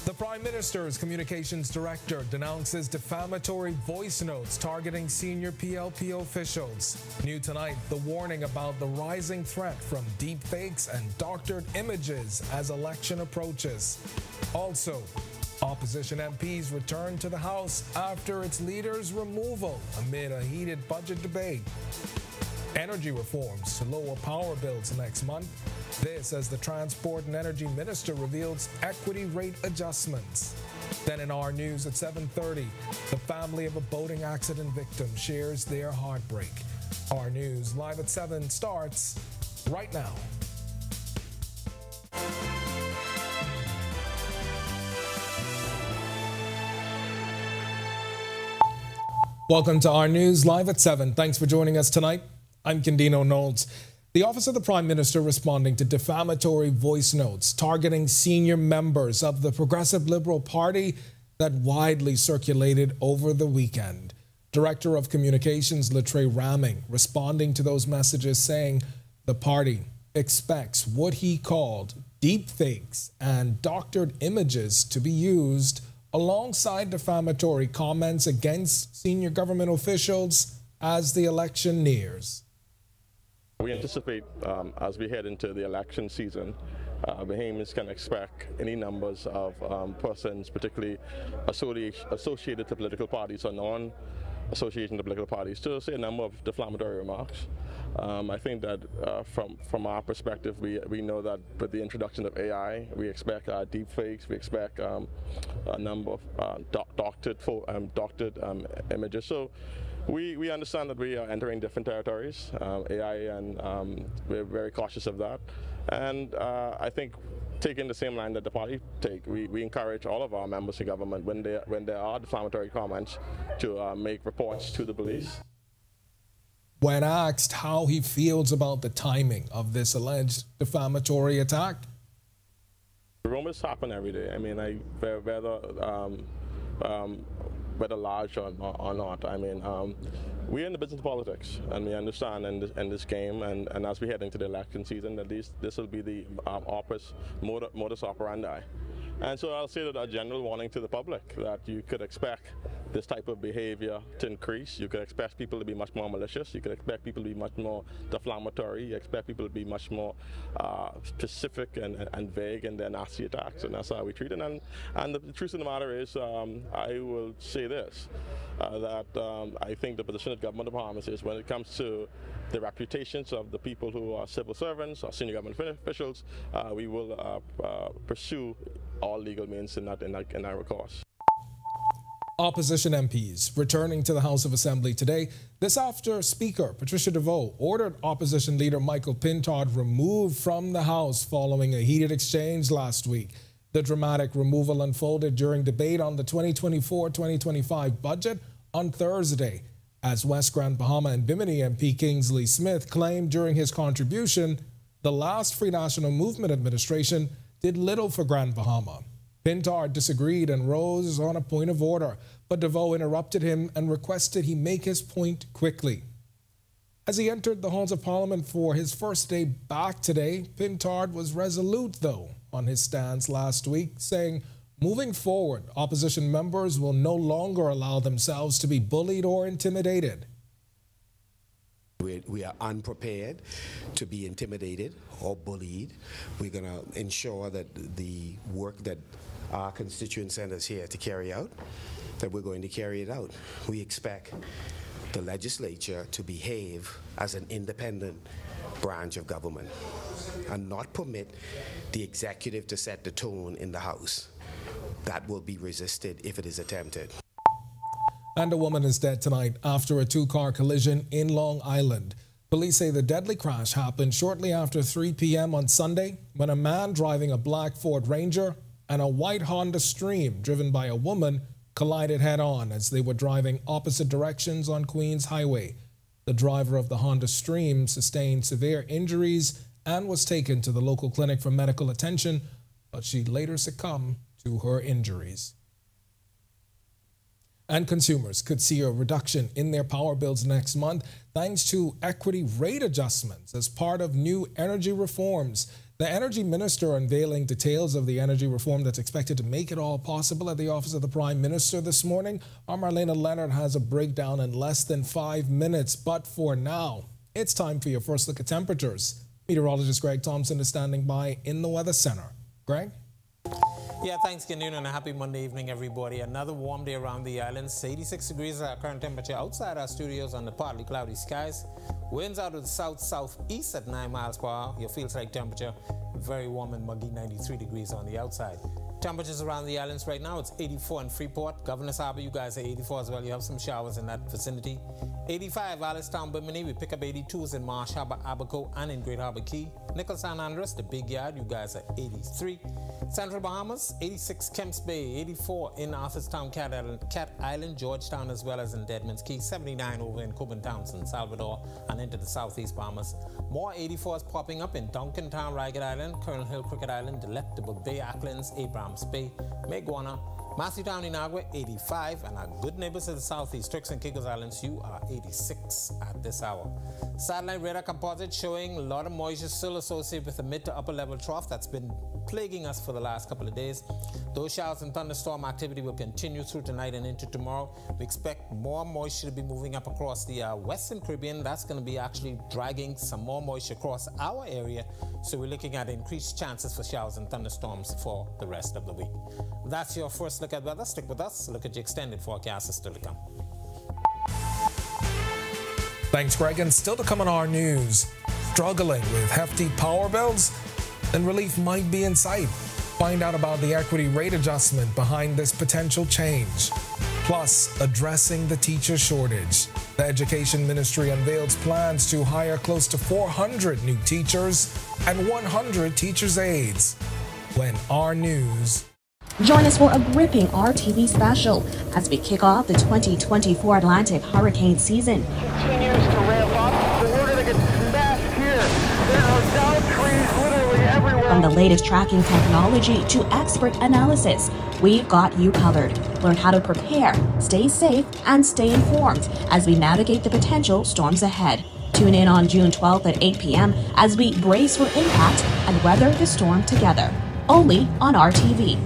The Prime Minister's Communications Director denounces defamatory voice notes targeting senior PLP officials. New tonight, the warning about the rising threat from deep fakes and doctored images as election approaches. Also, opposition MPs return to the House after its leader's removal amid a heated budget debate. Energy reforms to lower power bills next month. This as the Transport and Energy Minister reveals equity rate adjustments. Then in our news at 7:30, the family of a boating accident victim shares their heartbreak. Our news live at 7 starts right now. Welcome to our news live at 7. Thanks for joining us tonight. I'm Candino Knowles. The Office of the Prime Minister responding to defamatory voice notes targeting senior members of the Progressive Liberal Party that widely circulated over the weekend. Director of Communications Latre Ramming responding to those messages saying the party expects what he called deep fakes and doctored images to be used alongside defamatory comments against senior government officials as the election nears. We anticipate as we head into the election season, Bahamas can expect any numbers of persons, particularly associated to political parties or non-associated to political parties, to say a number of defamatory remarks. I think that from our perspective, we know that with the introduction of AI, we expect deep fakes, we expect a number of doctored images. So we understand that we are entering different territories, AI, and we're very cautious of that. And I think taking the same line that the party take, we encourage all of our members of government when there are defamatory comments to make reports to the police. When asked how he feels about the timing of this alleged defamatory attack, rumors happen every day. I mean, whether large or not. I mean, we're in the business of politics, and we understand in this game, and as we head into the election season, that this will be the modus operandi. And so I'll say that a general warning to the public that you could expect this type of behavior to increase. You could expect people to be much more malicious. You could expect people to be much more defamatory. You expect people to be much more specific and vague in their nasty attacks, and that's how we treat it. And the truth of the matter is, I will say this, that I think the position of government of Bahamas is when it comes to the reputations of the people who are civil servants or senior government officials, we will pursue all legal means in that recourse. Opposition MPs returning to the House of Assembly today. This after Speaker Patricia DeVoe ordered opposition leader Michael Pintard removed from the House following a heated exchange last week. The dramatic removal unfolded during debate on the 2024-2025 budget on Thursday, as West Grand Bahama and Bimini MP Kingsley Smith claimed during his contribution the last Free National Movement administration did little for Grand Bahama. Pintard disagreed and rose on a point of order, but DeVoe interrupted him and requested he make his point quickly. As he entered the halls of Parliament for his first day back today, Pintard was resolute, though, on his stance last week, saying, moving forward, opposition members will no longer allow themselves to be bullied or intimidated. We are unprepared to be intimidated or bullied. We're going to ensure that the work that our constituents send us here to carry out, that we're going to carry it out. We expect the legislature to behave as an independent branch of government and not permit the executive to set the tone in the House. That will be resisted if it is attempted. And a woman is dead tonight after a two-car collision in Long Island. Police say the deadly crash happened shortly after 3 p.m. on Sunday when a man driving a black Ford Ranger and a white Honda Stream driven by a woman collided head-on as they were driving opposite directions on Queens Highway. The driver of the Honda Stream sustained severe injuries and was taken to the local clinic for medical attention, but she later succumbed to her injuries. And consumers could see a reduction in their power bills next month thanks to equity rate adjustments as part of new energy reforms. The Energy Minister unveiling details of the energy reform that's expected to make it all possible at the Office of the Prime Minister this morning. Our Marlena Leonard has a breakdown in less than 5 minutes. But for now, it's time for your first look at temperatures. Meteorologist Greg Thompson is standing by in the Weather Center. Greg? Yeah, thanks, Kenyon, and a happy Monday evening, everybody. Another warm day around the islands. 86 degrees is our current temperature outside our studios under partly cloudy skies. Winds out of the south-southeast at 9 miles per hour. Your feels-like temperature, very warm and muggy, 93 degrees on the outside. Temperatures around the islands right now, it's 84 in Freeport. Governor's Harbour, you guys are 84 as well. You have some showers in that vicinity. 85, Alistown, Bimini. We pick up 82s in Marsh Harbour, Abaco, and in Great Harbour Key. Nichols San Andres, the Big Yard, you guys are 83. Central Bahamas, 86 Kemps Bay, 84 in Arthurstown, Cat Island, Georgetown, as well as in Deadman's Key, 79 over in Coburn Townsend, Salvador, and into the southeast Bahamas. More 84s popping up in Duncantown, Ragged Island, Colonel Hill, Cricket Island, Delectable Bay, Acklands, Abrams Bay, Meguana, Masseytown, Inagua, 85, and our good neighbors to the southeast, Turks and Caicos Islands, you are 86 at this hour. Satellite radar composite showing a lot of moisture still associated with the mid to upper level trough that's been plaguing us for the last couple of days. Those showers and thunderstorm activity will continue through tonight and into tomorrow. We expect more moisture to be moving up across the Western Caribbean. That's going to be actually dragging some more moisture across our area. So we're looking at increased chances for showers and thunderstorms for the rest of the week. That's your first look at weather. Stick with us. Look at the extended forecast is still to come. Thanks, Greg. And still to come on our news, struggling with hefty power bills? Then relief might be in sight. Find out about the equity rate adjustment behind this potential change. Plus, addressing the teacher shortage. The Education Ministry unveils plans to hire close to 400 new teachers and 100 teachers' aides. When Our News. Join us for a gripping RTV special as we kick off the 2024 Atlantic hurricane season. Continues to ramp up. We're going to get smashed here. There are down trees literally everywhere. From the latest tracking technology to expert analysis, we've got you covered. Learn how to prepare, stay safe, and stay informed as we navigate the potential storms ahead. Tune in on June 12th at 8 p.m. as we brace for impact and weather the storm together. Only on RTV.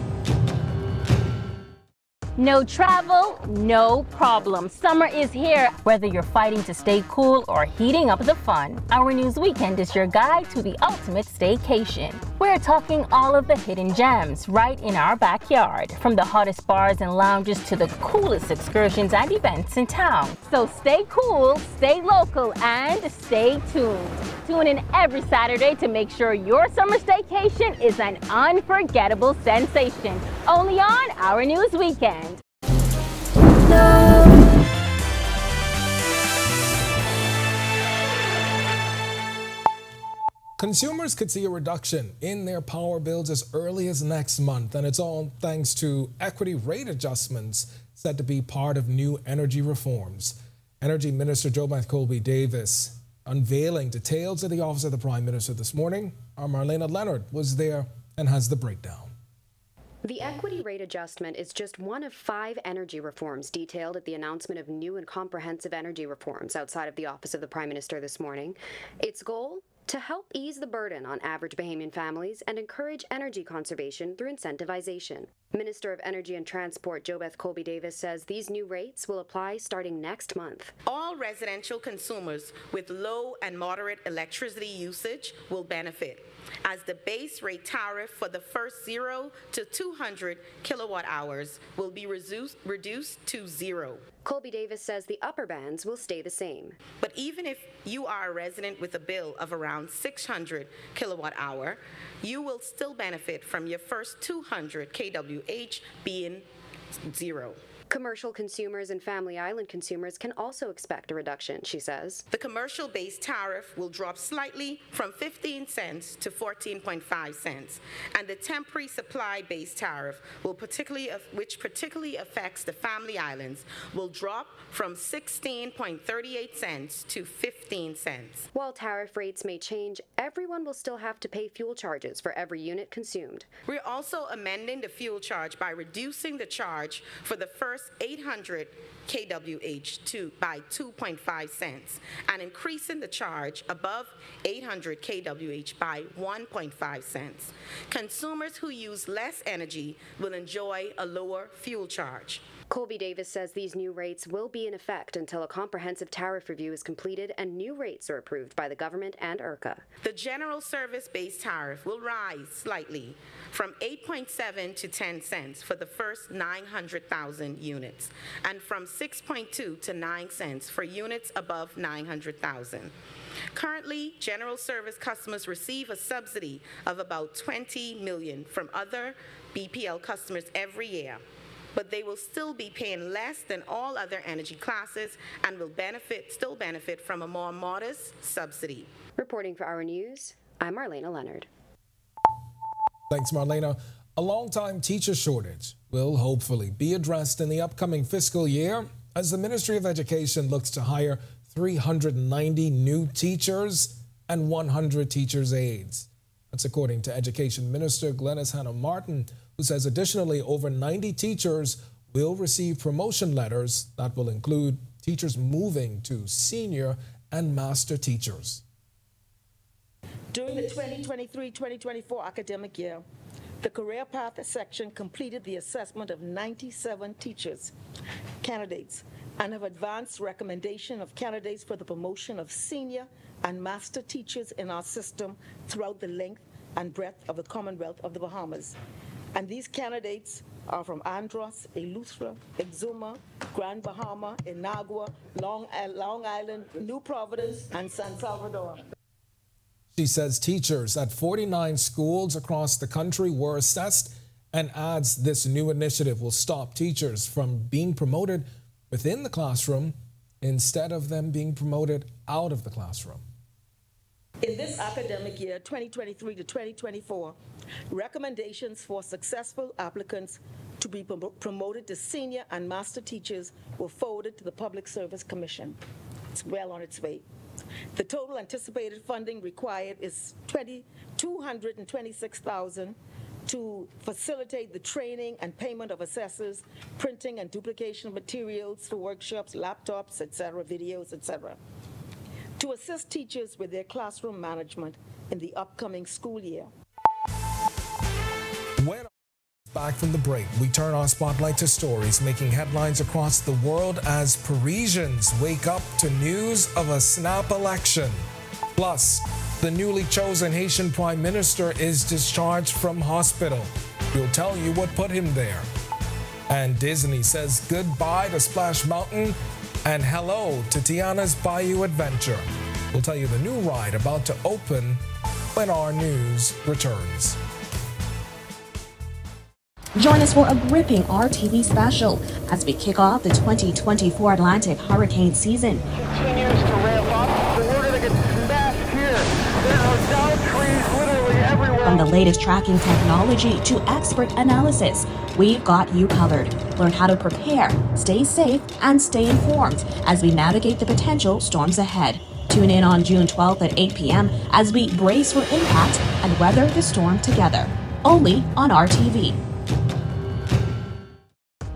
No travel, no problem. Summer is here. Whether you're fighting to stay cool or heating up the fun, Our News Weekend is your guide to the ultimate staycation. We're talking all of the hidden gems right in our backyard, from the hottest bars and lounges to the coolest excursions and events in town. So stay cool, stay local, and stay tuned. Tune in every Saturday to make sure your summer staycation is an unforgettable sensation. Only on Our News Weekend. Consumers could see a reduction in their power bills as early as next month, and it's all thanks to equity rate adjustments said to be part of new energy reforms. Energy Minister JoBeth Colby-Davis unveiling details at the Office of the Prime Minister this morning. Our Marlena Leonard was there and has the breakdown. The equity rate adjustment is just one of 5 energy reforms detailed at the announcement of new and comprehensive energy reforms outside of the Office of the Prime Minister this morning. Its goal? To help ease the burden on average Bahamian families and encourage energy conservation through incentivization. Minister of Energy and Transport JoBeth Colby-Davis says these new rates will apply starting next month. All residential consumers with low and moderate electricity usage will benefit, as the base rate tariff for the first 0 to 200 kilowatt hours will be reduced to 0. Colby-Davis says the upper bands will stay the same. But even if you are a resident with a bill of around 600 kilowatt hour, you will still benefit from your first 200 kWh being 0. Commercial consumers and Family Island consumers can also expect a reduction, she says. The commercial-based tariff will drop slightly from 15 cents to 14.5 cents, and the temporary supply-based tariff, which particularly affects the Family Islands, will drop from 16.38 cents to 15 cents. While tariff rates may change, everyone will still have to pay fuel charges for every unit consumed. We're also amending the fuel charge by reducing the charge for the first first 800 kWh by 2.5 cents and increasing the charge above 800 kWh by 1.5 cents. Consumers who use less energy will enjoy a lower fuel charge. Colby Davis says these new rates will be in effect until a comprehensive tariff review is completed and new rates are approved by the government and IRCA. The general service-based tariff will rise slightly from 8.7 to 10 cents for the first 900,000 units and from 6.2 to 9 cents for units above 900,000. Currently, general service customers receive a subsidy of about $20 million from other BPL customers every year, but they will still be paying less than all other energy classes and will still benefit from a more modest subsidy. Reporting for Our News, I'm Marlena Leonard. Thanks, Marlena. A long-time teacher shortage will hopefully be addressed in the upcoming fiscal year as the Ministry of Education looks to hire 390 new teachers and 100 teachers' aides. That's according to Education Minister Glenys Hanna-Martin, who says additionally over 90 teachers will receive promotion letters that will include teachers moving to senior and master teachers. During the 2023-2024 academic year, the Career Path section completed the assessment of 97 teachers, candidates, and have advanced recommendation of candidates for the promotion of senior and master teachers in our system throughout the length and breadth of the Commonwealth of the Bahamas. And these candidates are from Andros, Eleuthera, Exuma, Grand Bahama, Inagua, Long Island, New Providence, and San Salvador. She says teachers at 49 schools across the country were assessed and adds this new initiative will stop teachers from being promoted within the classroom instead of them being promoted out of the classroom. In this academic year, 2023 to 2024, recommendations for successful applicants to be promoted to senior and master teachers were forwarded to the Public Service Commission. It's well on its way. The total anticipated funding required is $226,000 to facilitate the training and payment of assessors, printing and duplication of materials for workshops, laptops, etc., videos, etc., to assist teachers with their classroom management in the upcoming school year. When back from the break, we turn our spotlight to stories making headlines across the world as Parisians wake up to news of a snap election. Plus, the newly chosen Haitian Prime Minister is discharged from hospital. We'll tell you what put him there. And Disney says goodbye to Splash Mountain and hello to Tiana's Bayou Adventure. We'll tell you the new ride about to open when Our News returns. Join us for a gripping RTV special as we kick off the 2024 Atlantic hurricane season. Continues to ramp up. So we're going to get smashed here. There are down trees literally everywhere. From the latest tracking technology to expert analysis, we've got you covered. Learn how to prepare, stay safe, and stay informed as we navigate the potential storms ahead. Tune in on June 12th at 8 p.m. as we brace for impact and weather the storm together. Only on RTV.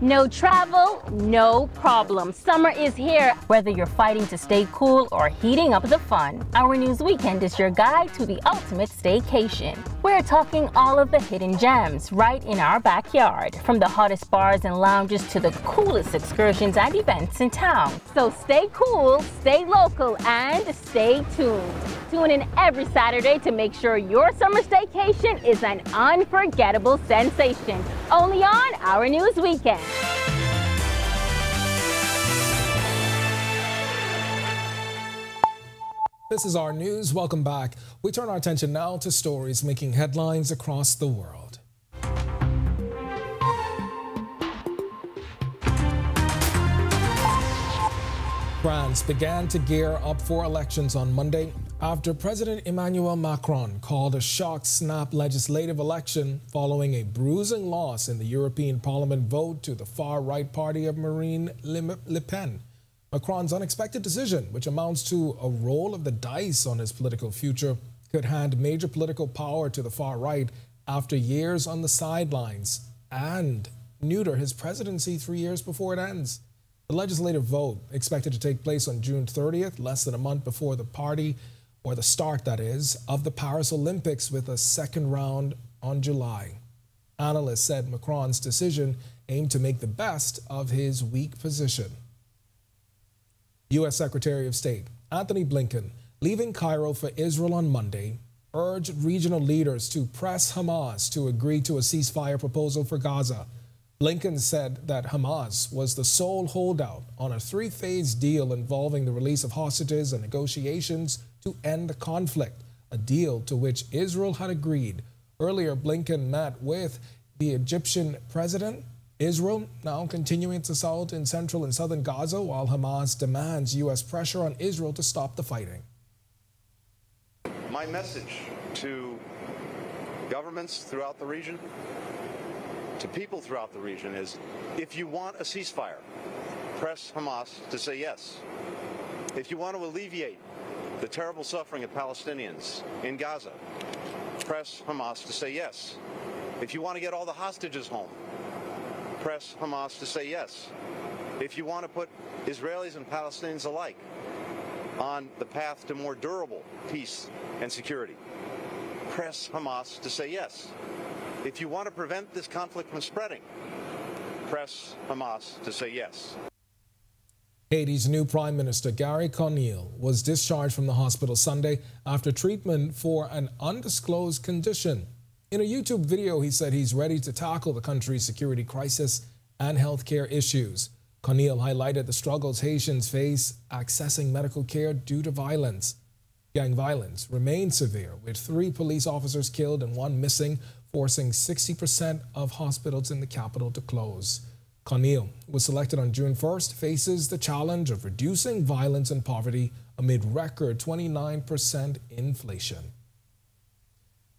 No travel, no problem. Summer is here, whether you're fighting to stay cool or heating up the fun. Our News Weekend is your guide to the ultimate staycation. We're talking all of the hidden gems right in our backyard, from the hottest bars and lounges to the coolest excursions and events in town. So stay cool, stay local, and stay tuned. Tune in every Saturday to make sure your summer staycation is an unforgettable sensation. Only on Our News Weekend. This is Our News. Welcome back. We turn our attention now to stories making headlines across the world. France began to gear up for elections on Monday after President Emmanuel Macron called a shock snap legislative election following a bruising loss in the European Parliament vote to the far-right party of Marine Le Pen. Macron's unexpected decision, which amounts to a roll of the dice on his political future, could hand major political power to the far right after years on the sidelines and neuter his presidency 3 years before it ends. The legislative vote, expected to take place on June 30th, less than a month before the start, that is, of the Paris Olympics, with a second round on July. Analysts said Macron's decision aimed to make the best of his weak position. U.S. Secretary of State Antony Blinken, leaving Cairo for Israel on Monday, urged regional leaders to press Hamas to agree to a ceasefire proposal for Gaza. Blinken said that Hamas was the sole holdout on a three-phase deal involving the release of hostages and negotiations to end the conflict, a deal to which Israel had agreed. Earlier, Blinken met with the Egyptian president. Israel now continuing its assault in central and southern Gaza, while Hamas demands U.S. pressure on Israel to stop the fighting. My message to governments throughout the region, to people throughout the region, is if you want a ceasefire, press Hamas to say yes. If you want to alleviate the terrible suffering of Palestinians in Gaza, press Hamas to say yes. If you want to get all the hostages home, press Hamas to say yes. If you want to put Israelis and Palestinians alike on the path to more durable peace and security, press Hamas to say yes. If you want to prevent this conflict from spreading, press Hamas to say yes. Haiti's new Prime Minister, Gary Conille, was discharged from the hospital Sunday after treatment for an undisclosed condition. In a YouTube video, he said he's ready to tackle the country's security crisis and healthcare issues. Conille highlighted the struggles Haitians face accessing medical care due to violence. Gang violence remains severe, with 3 police officers killed and 1 missing, forcing 60% of hospitals in the capital to close. Conille, who was selected on June 1st, faces the challenge of reducing violence and poverty amid record 29% inflation.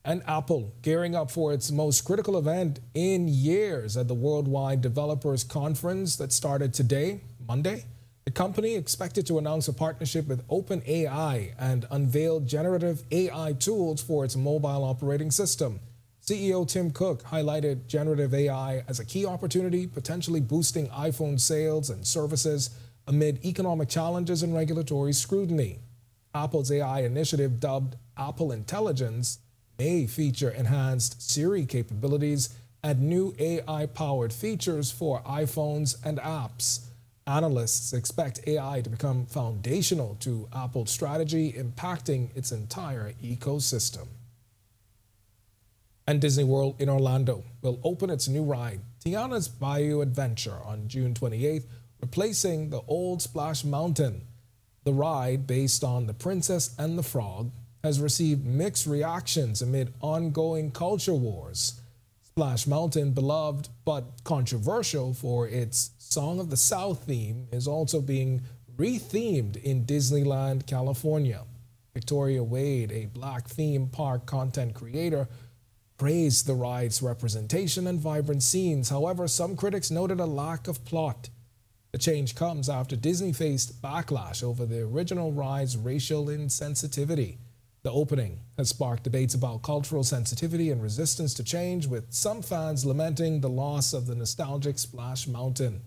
And Apple gearing up for its most critical event in years at the Worldwide Developers Conference that started today, Monday. The company expected to announce a partnership with OpenAI and unveil generative AI tools for its mobile operating system. CEO Tim Cook highlighted generative AI as a key opportunity, potentially boosting iPhone sales and services amid economic challenges and regulatory scrutiny. Apple's AI initiative, dubbed Apple Intelligence, may feature enhanced Siri capabilities and new AI-powered features for iPhones and apps. Analysts expect AI to become foundational to Apple's strategy, impacting its entire ecosystem. And Disney World in Orlando will open its new ride, Tiana's Bayou Adventure, on June 28th, replacing the old Splash Mountain. The ride, based on The Princess and the Frog, has received mixed reactions amid ongoing culture wars. Splash Mountain, beloved but controversial for its Song of the South theme, is also being rethemed in Disneyland, California. Victoria Wade, a Black theme park content creator, praised the ride's representation and vibrant scenes. However, some critics noted a lack of plot. The change comes after Disney faced backlash over the original ride's racial insensitivity. The opening has sparked debates about cultural sensitivity and resistance to change, with some fans lamenting the loss of the nostalgic Splash Mountain.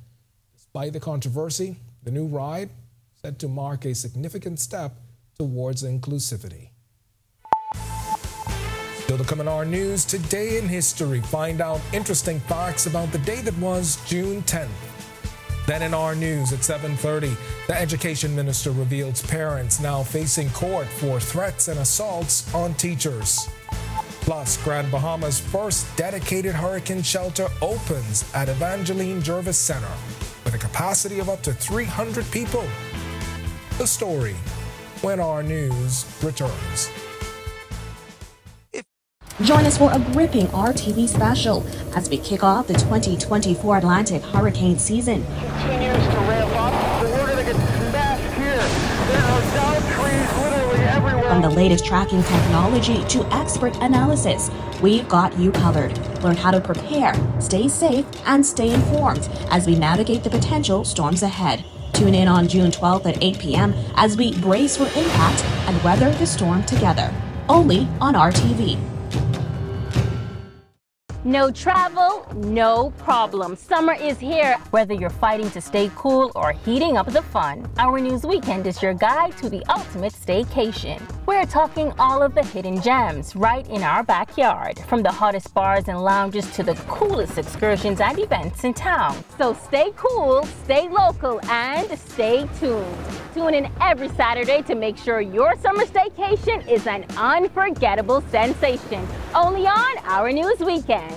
Despite the controversy, the new ride is said to mark a significant step towards inclusivity. Still to come in our news, today in history, find out interesting facts about the day that was June 10th. Then in our news at 7:30, the education minister reveals parents now facing court for threats and assaults on teachers. Plus, Grand Bahamas' first dedicated hurricane shelter opens at Evangeline Jervis Center with a capacity of up to 300 people. The story when our news returns. Join us for a gripping RTV special as we kick off the 2024 Atlantic hurricane season. Continues to ramp up. We're going to get smashed here. There are down trees literally everywhere. From the latest tracking technology to expert analysis, we've got you covered. Learn how to prepare, stay safe, and stay informed as we navigate the potential storms ahead. Tune in on June 12th at 8 p.m. as we brace for impact and weather the storm together. Only on RTV. No travel, no problem. Summer is here, whether you're fighting to stay cool or heating up the fun. Our News Weekend is your guide to the ultimate staycation. We're talking all of the hidden gems right in our backyard, from the hottest bars and lounges to the coolest excursions and events in town. So stay cool, stay local, and stay tuned. Tune in every Saturday to make sure your summer staycation is an unforgettable sensation. Only on Our News Weekend.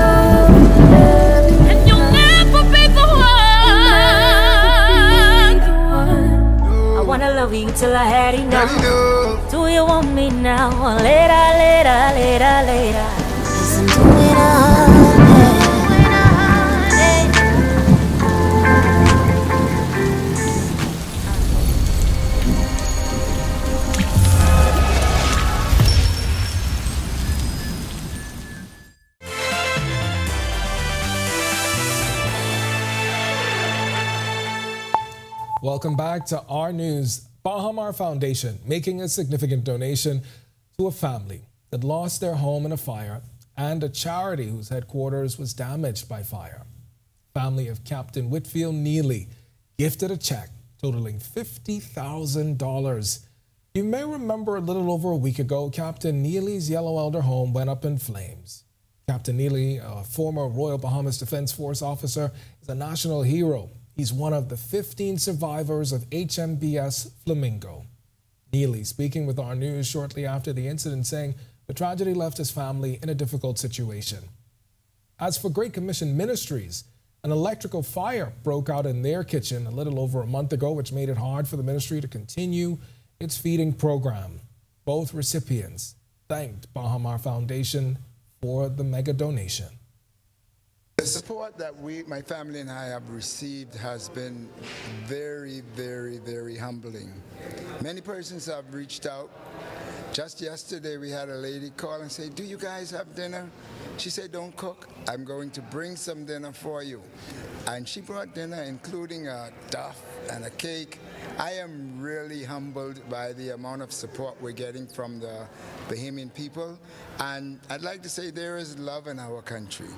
And you'll never be the one. I wanna love you till I had enough. Do you want me now or later, later, later, later? Listen to it all. Welcome back to Our News. Bahamas Foundation making a significant donation to a family that lost their home in a fire and a charity whose headquarters was damaged by fire. Family of Captain Whitfield Neely gifted a check totaling $50,000. You may remember a little over a week ago, Captain Neely's Yellow Elder home went up in flames. Captain Neely, a former Royal Bahamas Defense Force officer, is a national hero. He's one of the 15 survivors of HMBS Flamingo. Neely speaking with Our News shortly after the incident, saying the tragedy left his family in a difficult situation. As for Great Commission Ministries, an electrical fire broke out in their kitchen a little over a month ago, which made it hard for the ministry to continue its feeding program. Both recipients thanked Bahamas Foundation for the mega donation. The support that my family and I have received has been very, very, very humbling. Many persons have reached out. Just yesterday we had a lady call and say, "Do you guys have dinner?" She said, "Don't cook. I'm going to bring some dinner for you." And she brought dinner, including a duff and a cake. I am really humbled by the amount of support we're getting from the Bahamian people. And I'd like to say there is love in our country.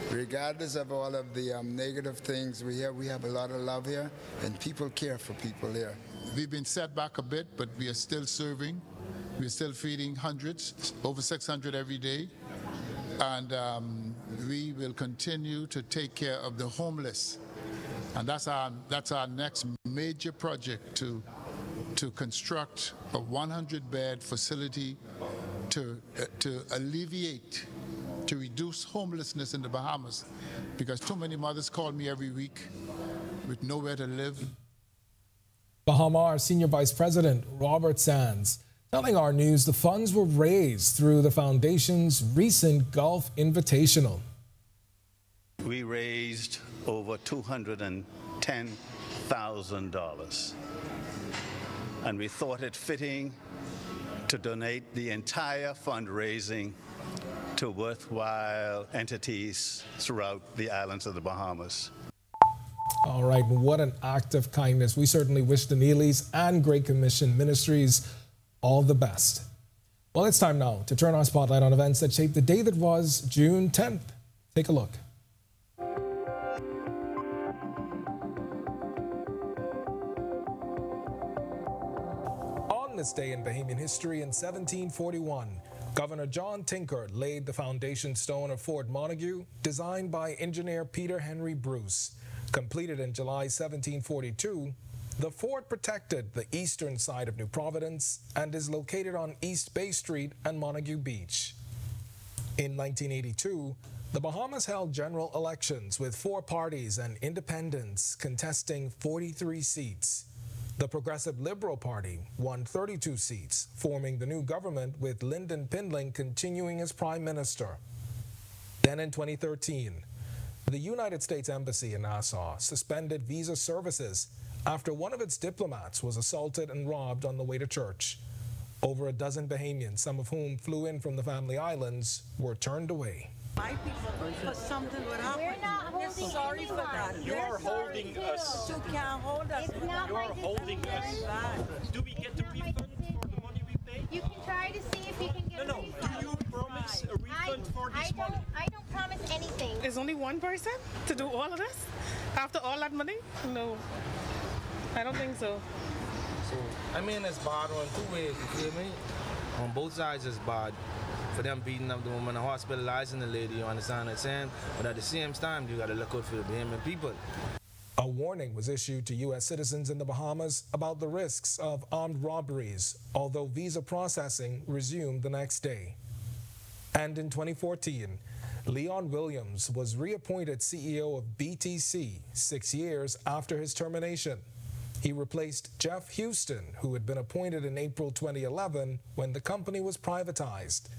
Regardless of all of the negative things we have a lot of love here, and people care for people here. We've been set back a bit, but we are still serving. We're still feeding hundreds, over 600 every day. And we will continue to take care of the homeless. And that's our next major project, to construct a 100-bed facility to alleviate, to reduce homelessness in the Bahamas, because too many mothers call me every week with nowhere to live. Bahamas Senior Vice President Robert Sands telling Our News the funds were raised through the foundation's recent Gulf Invitational. We raised over $210,000, and we thought it fitting to donate the entire fundraising to worthwhile entities throughout the islands of the Bahamas. All right, what an act of kindness. We certainly wish the Neelys and Great Commission Ministries all the best. Well, it's time now to turn our spotlight on events that shaped the day that was June 10th. Take a look. On this day in Bahamian history in 1741, Governor John Tinker laid the foundation stone of Fort Montague, designed by engineer Peter Henry Bruce. Completed in July 1742, the fort protected the eastern side of New Providence and is located on East Bay Street and Montague Beach. In 1982, the Bahamas held general elections with 4 parties and independents contesting 43 seats. The Progressive Liberal Party won 32 seats, forming the new government with Lyndon Pindling continuing as prime minister. Then in 2013, the United States Embassy in Nassau suspended visa services after one of its diplomats was assaulted and robbed on the way to church. Over a dozen Bahamians, some of whom flew in from the Family Islands, were turned away. My people, but something would happen. We're not holding sorry for that. You're holding us. You can't hold us. You're holding us. Do we get the refund for the money we paid? You can try to see if you can get a refund. Do you promise a refund for afford this money. I don't promise anything. There's only one person to do all of this? After all that money? No. I don't think so. So, I mean, it's bad on two ways, you feel me? On both sides, it's bad. For them beating up the woman and hospitalizing the lady, you understand what I'm saying? But at the same time, you got to look out for the Bahamian people. A warning was issued to U.S. citizens in the Bahamas about the risks of armed robberies, although visa processing resumed the next day. And in 2014, Leon Williams was reappointed CEO of BTC 6 years after his termination. He replaced Jeff Houston, who had been appointed in April 2011 when the company was privatized.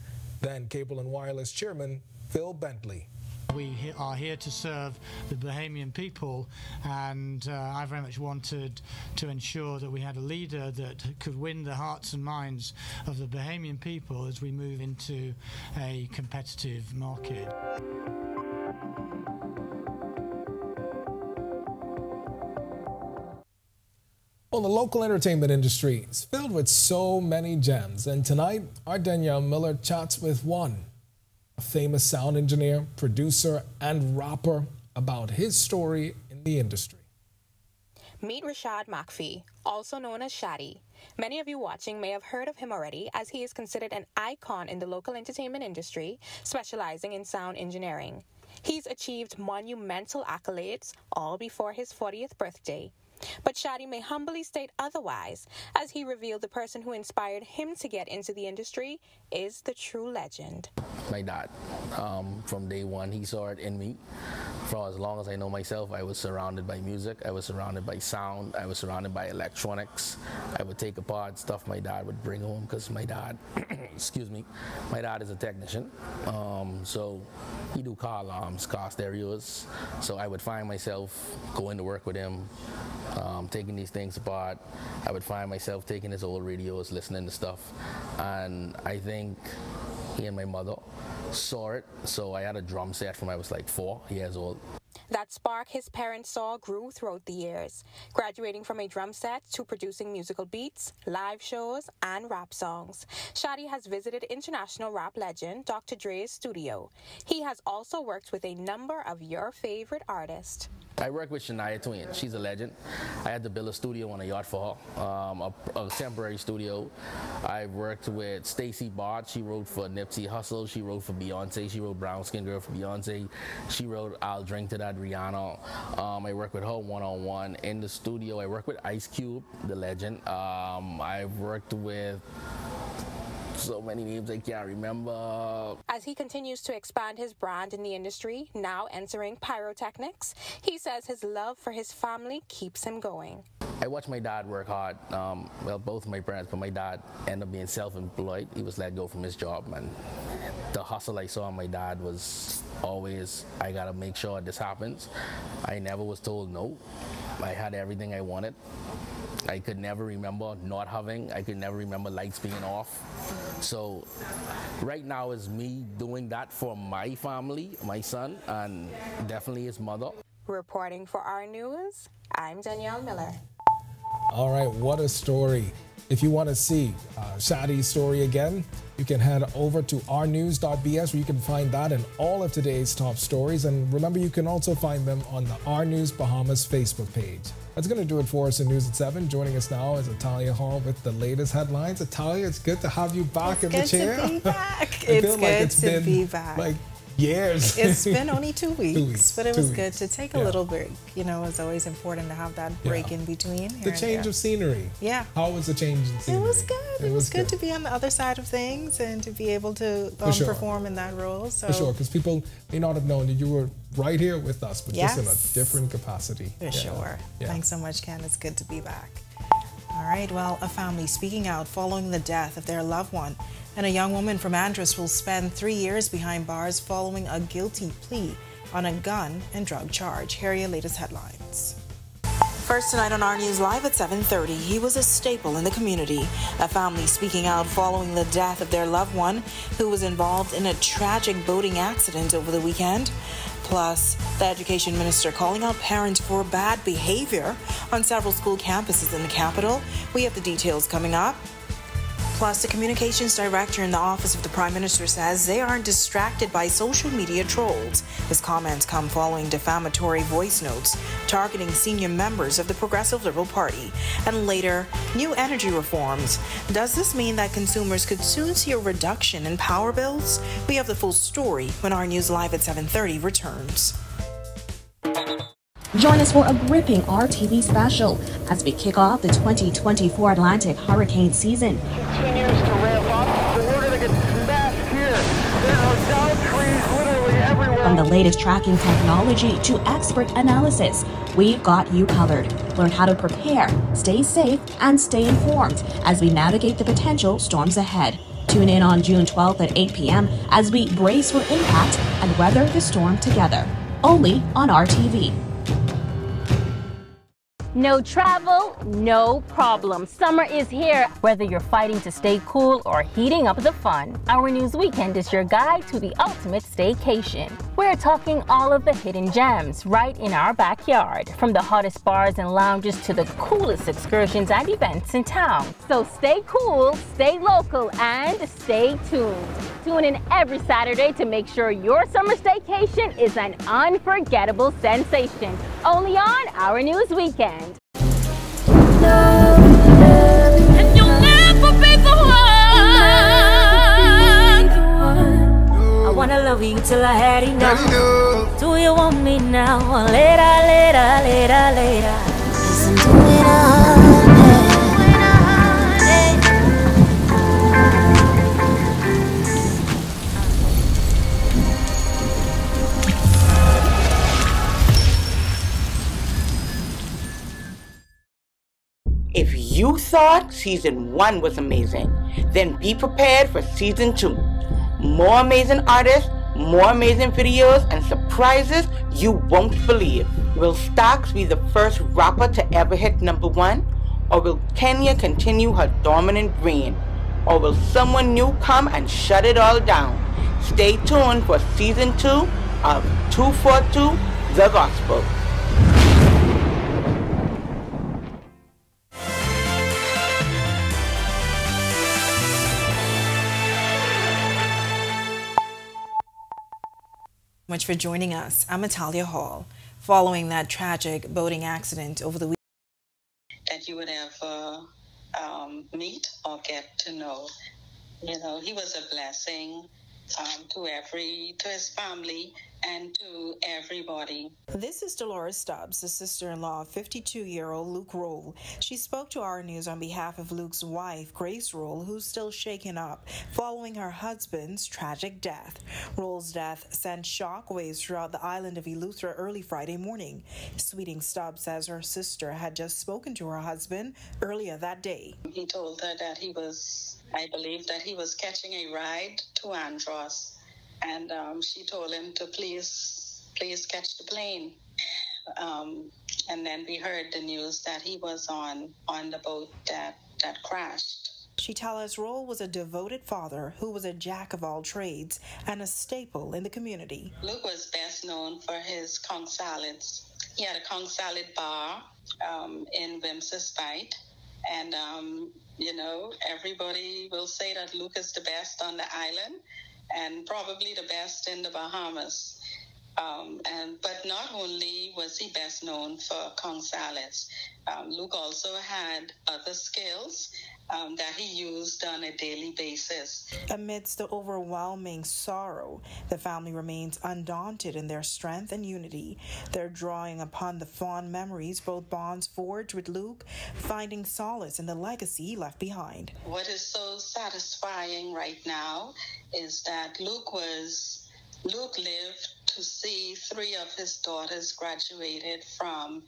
Then Cable and Wireless Chairman Phil Bentley. We are here to serve the Bahamian people, and I very much wanted to ensure that we had a leader that could win the hearts and minds of the Bahamian people as we move into a competitive market. Well, the local entertainment industry is filled with so many gems, and tonight our Danielle Miller chats with one, a famous sound engineer, producer, and rapper about his story in the industry. Meet Rashad McPhee, also known as Shaddy. Many of you watching may have heard of him already, as he is considered an icon in the local entertainment industry, specializing in sound engineering. He's achieved monumental accolades, all before his 40th birthday. But Shaddy may humbly state otherwise, as he revealed the person who inspired him to get into the industry is the true legend. My dad, from day one, he saw it in me. For as long as I know myself, I was surrounded by music, I was surrounded by sound, I was surrounded by electronics. I would take apart stuff my dad would bring home, because my dad, excuse me, my dad is a technician. So he do car alarms, car stereos. So I would find myself going to work with him, taking these things apart. I would find myself taking his old radios, listening to stuff. And I think he and my mother saw it. So I had a drum set from I was like 4 years old. That spark his parents saw grew throughout the years, graduating from a drum set to producing musical beats, live shows, and rap songs. Shaddy has visited international rap legend Dr. Dre's studio. He has also worked with a number of your favorite artists. I work with Shania Twain. She's a legend. I had to build a studio on a yacht for her, a temporary studio. I worked with Stacey Bart. She wrote for Nipsey Hussle. She wrote for Beyonce. She wrote Brown Skin Girl for Beyonce. She wrote I'll Drink to That, Rihanna. I worked with her one-on-one in the studio. I worked with Ice Cube, the legend. I've worked with so many names I can't remember. As he continues to expand his brand in the industry, now entering pyrotechnics, he says his love for his family keeps him going. I watched my dad work hard. Well, both of my parents, but my dad ended up being self-employed. He was let go from his job, and the hustle I saw in my dad was always, I gotta make sure this happens. I never was told no. I had everything I wanted. I could never remember not having. I could never remember lights being off. So right now is me doing that for my family, my son, and definitely his mother. Reporting for Our News, I'm Danielle Miller. All right, what a story. If you want to see Shaddy's story again, you can head over to ournews.bs, where you can find that and all of today's top stories. And remember, you can also find them on the Our News Bahamas Facebook page. That's going to do it for us in News at 7. Joining us now is Atalia Hall with the latest headlines. Atalia, it's good to have you back in the chair. It's good to be back. It's good to be back. Like years. It's been only 2 weeks, but it was good to take a little break. You know, it's always important to have that break in between. The change of scenery. Yeah. How was the change in scenery? It was good. It was good to be on the other side of things and to be able to perform in that role. So. For sure, because people may not have known that you were right here with us, but just in a different capacity. For sure. Yeah. Thanks so much, Ken. It's good to be back. All right. Well, a family speaking out following the death of their loved one. And a young woman from Andros will spend 3 years behind bars following a guilty plea on a gun and drug charge. Here are your latest headlines. First tonight on Our News Live at 7:30, he was a staple in the community. A family speaking out following the death of their loved one who was involved in a tragic boating accident over the weekend. Plus, the education minister calling out parents for bad behavior on several school campuses in the capital. We have the details coming up. Plus, the communications director in the office of the Prime Minister says they aren't distracted by social media trolls. His comments come following defamatory voice notes targeting senior members of the Progressive Liberal Party. And later, new energy reforms. Does this mean that consumers could soon see a reduction in power bills? We have the full story when our News Live at 7:30 returns. Join us for a gripping RTV special as we kick off the 2024 Atlantic hurricane season. Continues to ramp up. So we're going to get smashed here. There are down trees literally everywhere. From the latest tracking technology to expert analysis, we've got you covered. Learn how to prepare, stay safe, and stay informed as we navigate the potential storms ahead. Tune in on June 12th at 8 p.m. as we brace for impact and weather the storm together. Only on RTV. No travel, no problem. Summer is here, whether you're fighting to stay cool or heating up the fun. Our News Weekend is your guide to the ultimate staycation. We're talking all of the hidden gems right in our backyard, from the hottest bars and lounges to the coolest excursions and events in town. So stay cool, stay local, and stay tuned. Tune in every Saturday to make sure your summer staycation is an unforgettable sensation. Only on Our News Weekend. And you'll never be the one. I wanna love you till I had enough. Do you want me now? Or later, later, later, later. Listen to it all. If you thought season 1 was amazing, then be prepared for season 2. More amazing artists, more amazing videos, and surprises you won't believe. Will Stax be the first rapper to ever hit #1? Or will Kenya continue her dominant reign? Or will someone new come and shut it all down? Stay tuned for season 2 of 242 The Gospel. Much for joining us. I'm Natalia Hall. Following that tragic boating accident over the weekend that you would ever meet or get to know. You know, he was a blessing to his family and to everybody. This is Dolores Stubbs, the sister-in-law of 52-year-old Luke Roll. She spoke to our news on behalf of Luke's wife, Grace Roll, who's still shaken up following her husband's tragic death. Roll's death sent shockwaves throughout the island of Eleuthera early Friday morning. Sweeting Stubbs says her sister had just spoken to her husband earlier that day. He told her that I believe that he was catching a ride to Andros. And she told him to please catch the plane. And then we heard the news that he was on the boat that crashed. She tells us Roll was a devoted father who was a jack of all trades and a staple in the community. Luke was best known for his conch salads. He had a conch salad bar in Wimsa's Bight. And, everybody will say that Luke is the best on the island and probably the best in the Bahamas. But not only was he best known for conch salads, Luke also had other skills that he used on a daily basis. Amidst the overwhelming sorrow, the family remains undaunted in their strength and unity. They're drawing upon the fond memories both bonds forged with Luke, finding solace in the legacy he left behind. What is so satisfying right now is that Luke lived to see 3 of his daughters graduated from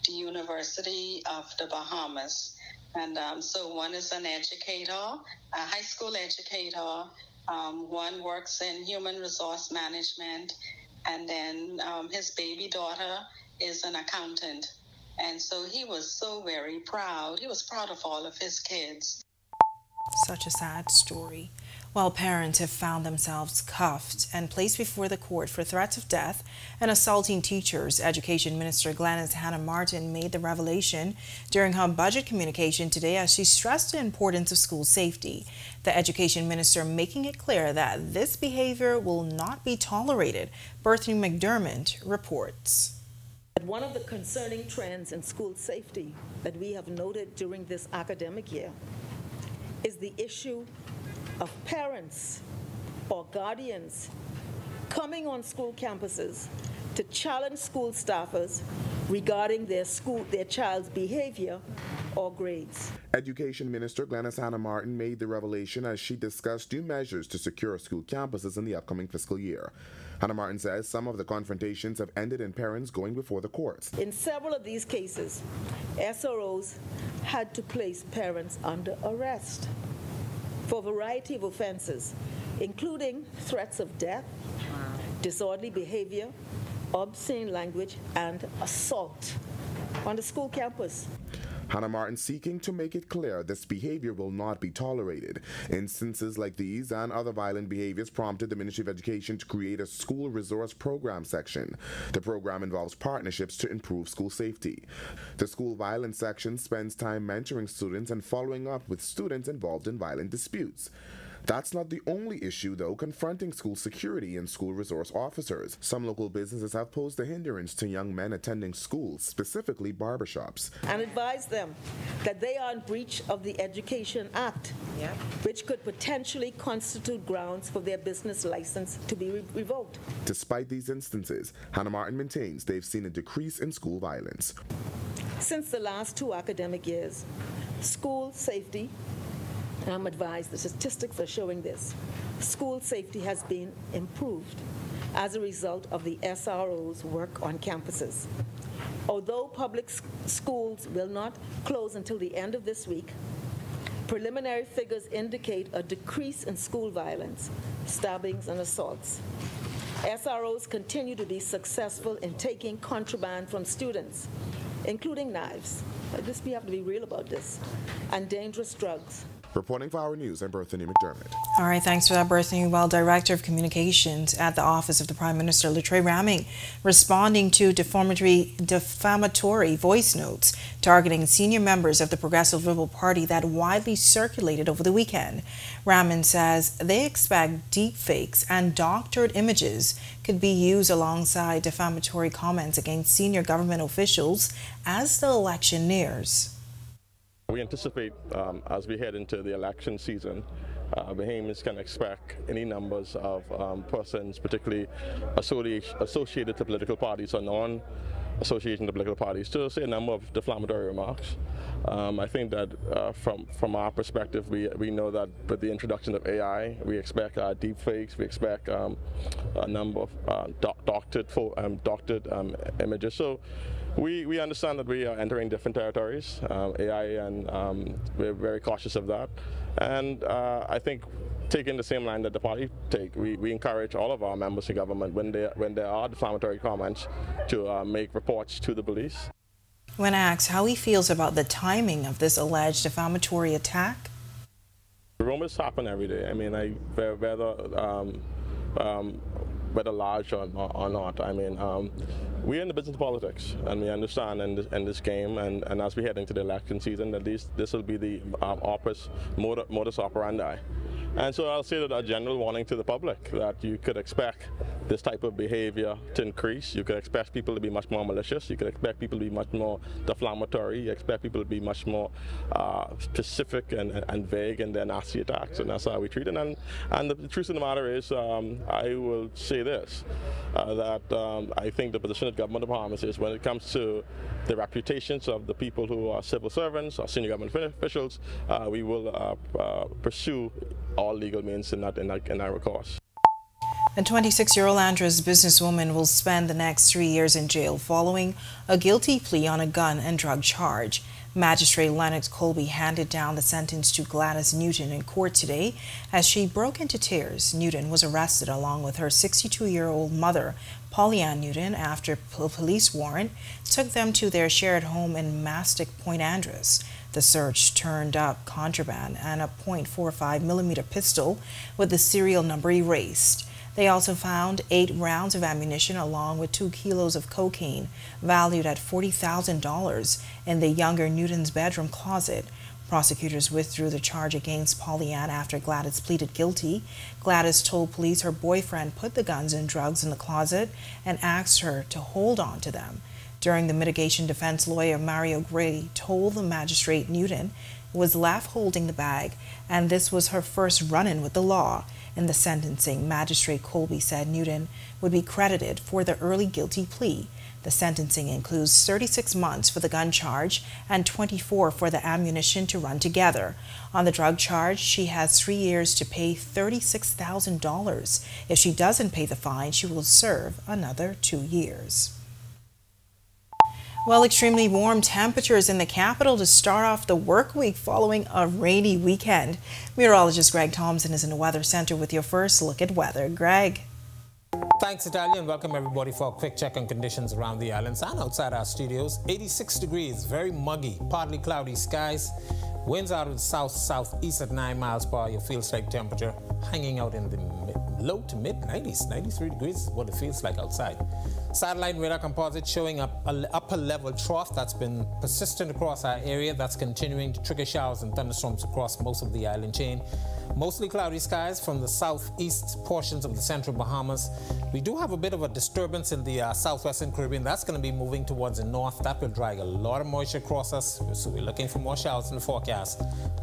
the University of the Bahamas. And so one is an educator, a high school educator. One works in human resource management. And then his baby daughter is an accountant. And so he was so very proud. He was proud of all of his kids. Such a sad story. While parents have found themselves cuffed and placed before the court for threats of death and assaulting teachers, Education Minister Gladys Hannah Martin made the revelation during her budget communication today as she stressed the importance of school safety. The Education Minister making it clear that this behavior will not be tolerated. Berthany McDermott reports. One of the concerning trends in school safety that we have noted during this academic year is the issue of parents or guardians coming on school campuses to challenge school staffers regarding their child's behavior or grades. Education Minister Gladys Hannah Martin made the revelation as she discussed new measures to secure school campuses in the upcoming fiscal year. Hannah Martin says some of the confrontations have ended in parents going before the courts. In several of these cases, SROs had to place parents under arrest for a variety of offenses, including threats of death, disorderly behavior, obscene language, and assault on the school campus. Hannah Martin seeking to make it clear this behavior will not be tolerated. Instances like these and other violent behaviors prompted the Ministry of Education to create a school resource program section. The program involves partnerships to improve school safety. The school violence section spends time mentoring students and following up with students involved in violent disputes. That's not the only issue, though, confronting school security and school resource officers. Some local businesses have posed a hindrance to young men attending schools, specifically barbershops. And advise them that they are in breach of the Education Act, which could potentially constitute grounds for their business license to be revoked. Despite these instances, Hannah Martin maintains they've seen a decrease in school violence. Since the last 2 academic years, school safety, and I'm advised the statistics are showing this, school safety has been improved as a result of the SRO's work on campuses. Although public schools will not close until the end of this week, preliminary figures indicate a decrease in school violence, stabbings, and assaults. SROs continue to be successful in taking contraband from students, including knives. We have to be real about this, and dangerous drugs. Reporting for Our News, I'm Berthany McDermott. All right, thanks for that, Berthany. Well, Director of Communications at the Office of the Prime Minister, Latrey Ramming, responding to defamatory voice notes targeting senior members of the Progressive Liberal Party that widely circulated over the weekend. Ramming says they expect deep fakes and doctored images could be used alongside defamatory comments against senior government officials as the election nears. We anticipate as we head into the election season, Bahamians can expect any numbers of persons, particularly associated to political parties or non-association to political parties, to say a number of defamatory remarks. I think that from our perspective, we know that with the introduction of AI, we expect deep fakes, we expect a number of doctored images. So we understand that we are entering different territories, AI, and we're very cautious of that. And I think taking the same line that the party take, we encourage all of our members of government when there are defamatory comments to make reports to the police. When asked how he feels about the timing of this alleged defamatory attack, rumors happen every day. I mean, whether large or not. I mean, we're in the business of politics, and we understand in this game, and as we head into the election season, that this will be the modus operandi. And so I'll say that a general warning to the public that you could expect this type of behavior to increase. You could expect people to be much more malicious. You could expect people to be much more defamatory. You expect people to be much more specific and vague in their nasty attacks, and that's how we treat it. And the truth of the matter is, I will say this, that I think the position of the government of Bahamas is when it comes to the reputations of the people who are civil servants or senior government officials, we will pursue all legal means in that recourse. A 26-year-old Andros businesswoman will spend the next 3 years in jail following a guilty plea on a gun and drug charge. Magistrate Lennox Colby handed down the sentence to Gladys Newton in court today as she broke into tears. Newton was arrested along with her 62-year-old mother, Pollyann Newton, after a police warrant took them to their shared home in Mastic Point, Andros. The search turned up contraband and a .45 millimeter pistol with the serial number erased. They also found 8 rounds of ammunition along with 2 kilos of cocaine valued at $40,000 in the younger Newton's bedroom closet. Prosecutors withdrew the charge against Pollyann after Gladys pleaded guilty. Gladys told police her boyfriend put the guns and drugs in the closet and asked her to hold on to them. During the mitigation, defense lawyer Mario Gray told the magistrate Newton was left holding the bag, and this was her first run-in with the law. In the sentencing, Magistrate Colby said Newton would be credited for the early guilty plea. The sentencing includes 36 months for the gun charge and 24 for the ammunition to run together. On the drug charge, she has 3 years to pay $36,000. If she doesn't pay the fine, she will serve another 2 years. Well, extremely warm temperatures in the capital to start off the work week following a rainy weekend. Meteorologist Greg Thompson is in the Weather Center with your first look at weather. Greg. Thanks, Italia, and welcome everybody for a quick check on conditions around the islands and outside our studios. 86 degrees, very muggy, partly cloudy skies. Winds out of the south-southeast at 9 miles per hour. Your feel-strike temperature hanging out in the low to mid-90s. 93 degrees is what it feels like outside. Satellite radar composite showing up an upper level trough that's been persistent across our area. That's continuing to trigger showers and thunderstorms across most of the island chain. Mostly cloudy skies from the southeast portions of the central Bahamas. We do have a bit of a disturbance in the southwestern Caribbean. That's going to be moving towards the north. That will drag a lot of moisture across us. So we're looking for more showers in the forecast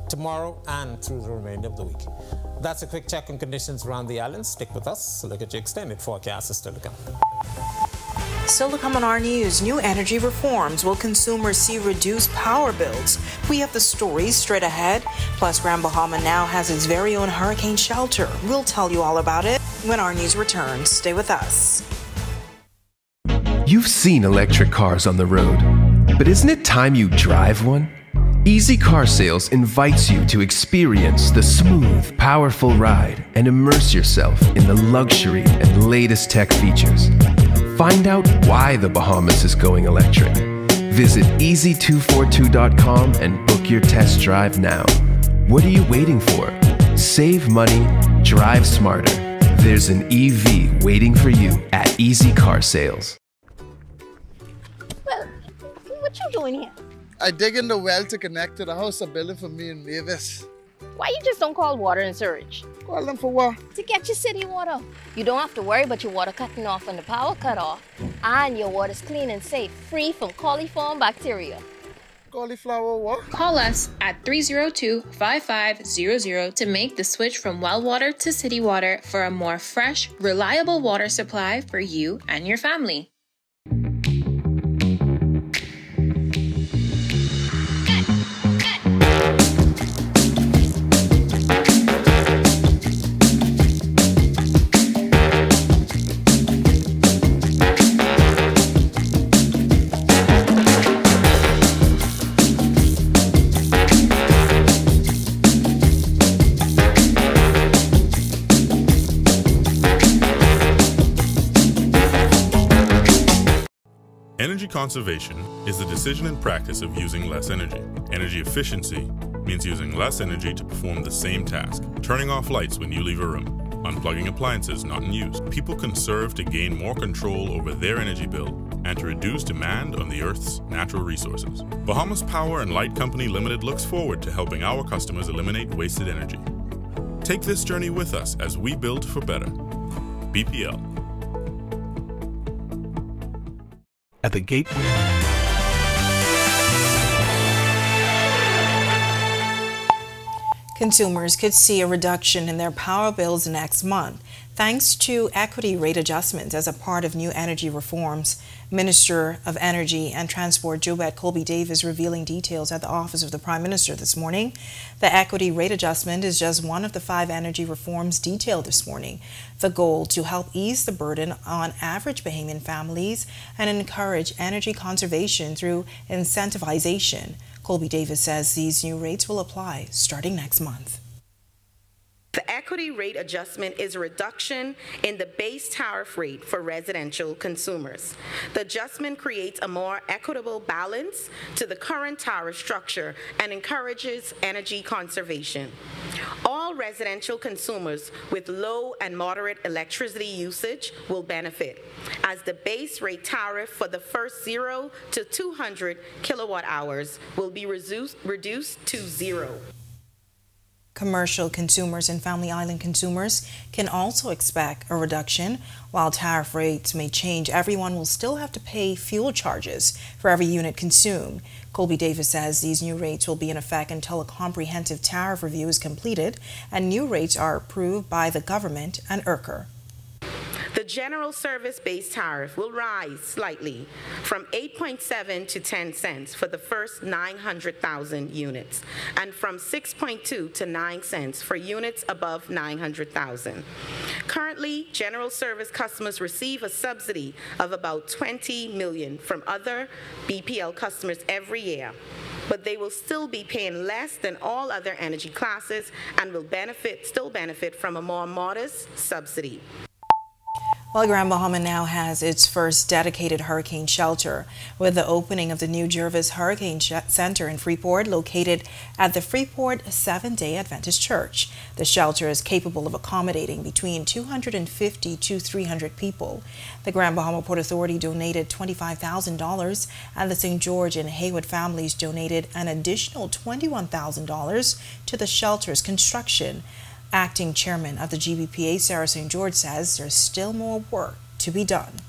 tomorrow and through the remainder of the week. That's a quick check on conditions around the islands. Stick with us. Look at your extended forecast is still to come. Still to come on our news, new energy reforms. Will consumers see reduced power bills? We have the stories straight ahead. Plus, Grand Bahama now has its very own hurricane shelter. We'll tell you all about it when our news returns. Stay with us. You've seen electric cars on the road, but isn't it time you drive one? Easy Car Sales invites you to experience the smooth, powerful ride and immerse yourself in the luxury and latest tech features. Find out why the Bahamas is going electric. Visit easy242.com and book your test drive now. What are you waiting for? Save money, drive smarter. There's an EV waiting for you at Easy Car Sales. Well, what you doing here? I dig in the well to connect to the house they're building for me and Mavis. Why you just don't call Water and Surge? Call them for what? To get your city water. You don't have to worry about your water cutting off when the power cut off. And your water's clean and safe, free from coliform bacteria. Cauliflower what? Call us at 302-5500 to make the switch from well water to city water for a more fresh, reliable water supply for you and your family. Energy conservation is the decision and practice of using less energy. Energy efficiency means using less energy to perform the same task. Turning off lights when you leave a room. Unplugging appliances not in use. People conserve to gain more control over their energy bill and to reduce demand on the Earth's natural resources. Bahamas Power and Light Company Limited looks forward to helping our customers eliminate wasted energy. Take this journey with us as we build for better. BPL. At the gateway. Consumers could see a reduction in their power bills next month, thanks to equity rate adjustments as a part of new energy reforms. Minister of Energy and Transport Jobette Colby Davis revealing details at the Office of the Prime Minister this morning. The equity rate adjustment is just one of the 5 energy reforms detailed this morning. The goal to help ease the burden on average Bahamian families and encourage energy conservation through incentivization. Colby Davis says these new rates will apply starting next month. The equity rate adjustment is a reduction in the base tariff rate for residential consumers. The adjustment creates a more equitable balance to the current tariff structure and encourages energy conservation. All residential consumers with low and moderate electricity usage will benefit, as the base rate tariff for the first 0 to 200 kilowatt hours will be reduced to 0. Commercial consumers and Family Island consumers can also expect a reduction. While tariff rates may change, everyone will still have to pay fuel charges for every unit consumed. Colby Davis says these new rates will be in effect until a comprehensive tariff review is completed and new rates are approved by the government and ERCOT. The general service base tariff will rise slightly from 8.7 to 10 cents for the first 900,000 units and from 6.2 to 9 cents for units above 900,000. Currently, general service customers receive a subsidy of about $20 million from other BPL customers every year, but they will still be paying less than all other energy classes and will still benefit from a more modest subsidy. Well, Grand Bahama now has its first dedicated hurricane shelter with the opening of the new Jervis Hurricane Center in Freeport, located at the Freeport Seventh-day Adventist Church. The shelter is capable of accommodating between 250 to 300 people. The Grand Bahama Port Authority donated $25,000 and the St. George and Haywood families donated an additional $21,000 to the shelter's construction. Acting chairman of the GBPA, Sarah St. George, says there's still more work to be done.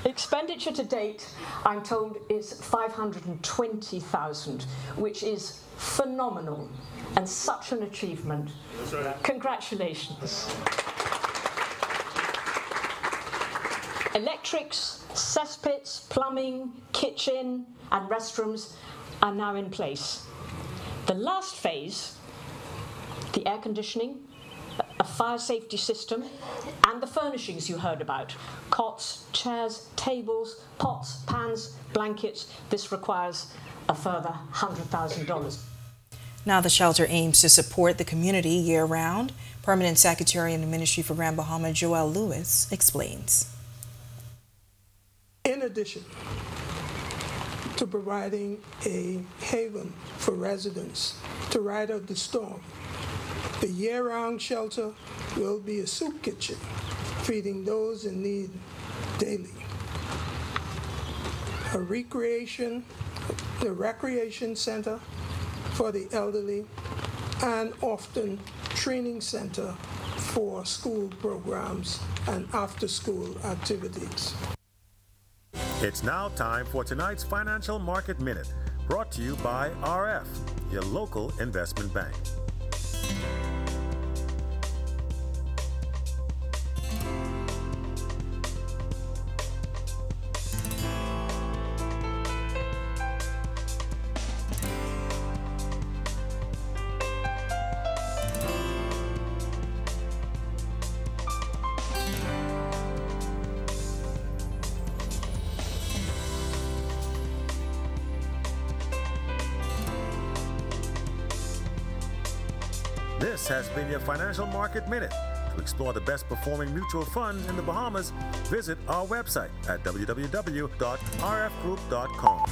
Expenditure to date, I'm told, is $520,000, which is phenomenal and such an achievement. That's right. Congratulations. Electrics, cesspits, plumbing, kitchen and restrooms are now in place. The last phase, the air conditioning, a fire safety system, and the furnishings you heard about. Cots, chairs, tables, pots, pans, blankets. This requires a further $100,000. Now the shelter aims to support the community year-round. Permanent Secretary in the Ministry for Grand Bahama, Joel Lewis, explains. In addition to providing a haven for residents to ride out the storm, the year-round shelter will be a soup kitchen, feeding those in need daily. The recreation center for the elderly, and often training center for school programs and after-school activities. It's now time for tonight's Financial Market Minute, brought to you by RF, your local investment bank. This has been your Financial Market Minute. To explore the best performing mutual funds in the Bahamas, visit our website at www.rfgroup.com.